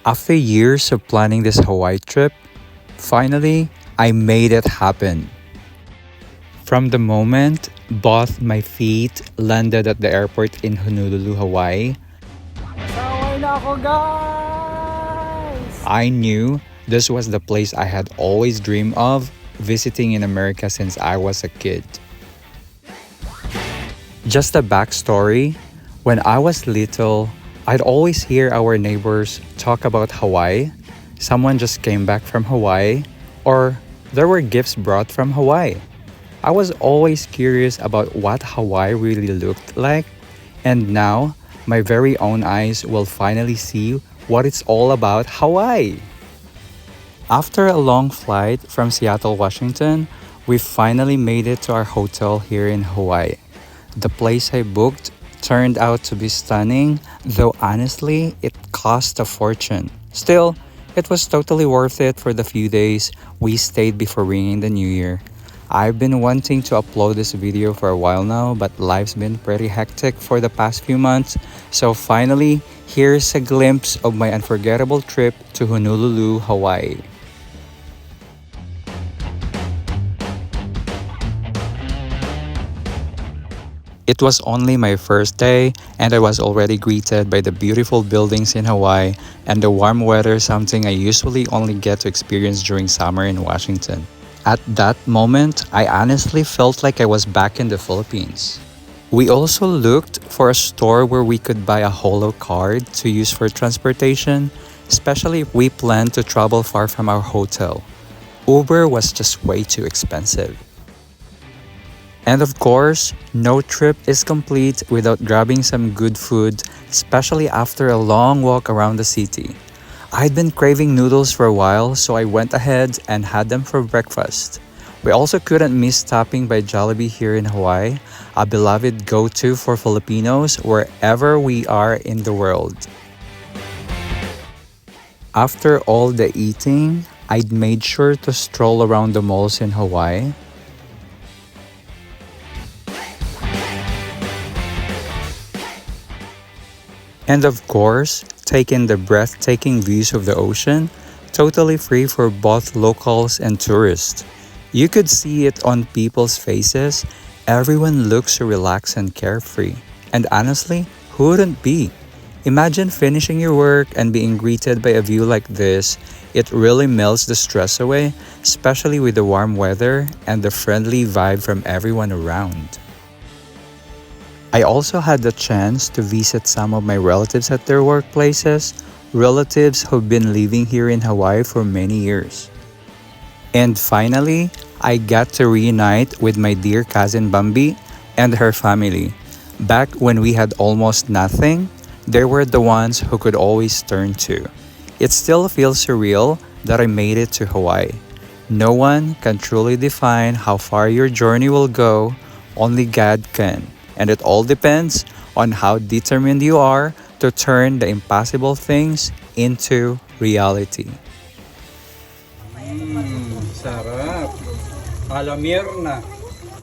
After years of planning this Hawaii trip, finally, I made it happen. From the moment both my feet landed at the airport in Honolulu, Hawaii, Saway na ako, guys! I knew this was the place I had always dreamed of visiting in America since I was a kid. Just a backstory, when I was little, I'd always hear our neighbors talk about Hawaii. Someone just came back from Hawaii, or there were gifts brought from Hawaii. I was always curious about what Hawaii really looked like, and now my very own eyes will finally see what it's all about Hawaii. After a long flight from Seattle, Washington, we finally made it to our hotel here in Hawaii. The place I booked turned out to be stunning, though honestly, it cost a fortune. Still, it was totally worth it for the few days we stayed before ringing the new year. I've been wanting to upload this video for a while now, but life's been pretty hectic for the past few months, so finally, here's a glimpse of my unforgettable trip to Honolulu, Hawaii. It was only my first day, and I was already greeted by the beautiful buildings in Hawaii and the warm weather, something I usually only get to experience during summer in Washington. At that moment, I honestly felt like I was back in the Philippines. We also looked for a store where we could buy a holo card to use for transportation, especially if we planned to travel far from our hotel. Uber was just way too expensive. And of course, no trip is complete without grabbing some good food, especially after a long walk around the city. I'd been craving noodles for a while, so I went ahead and had them for breakfast. We also couldn't miss stopping by Jollibee here in Hawaii, a beloved go-to for Filipinos wherever we are in the world. After all the eating, I'd made sure to stroll around the malls in Hawaii. And of course, take in the breathtaking views of the ocean, totally free for both locals and tourists. You could see it on people's faces. Everyone looks so relaxed and carefree. And honestly, who wouldn't be? Imagine finishing your work and being greeted by a view like this. It really melts the stress away, especially with the warm weather and the friendly vibe from everyone around. I also had the chance to visit some of my relatives at their workplaces, relatives who've been living here in Hawaii for many years. And finally, I got to reunite with my dear cousin Bambi and her family. Back when we had almost nothing, they were the ones who could always turn to. It still feels surreal that I made it to Hawaii. No one can truly define how far your journey will go, only God can. And it all depends on how determined you are to turn the impossible things into reality. Sarap. Alamir na.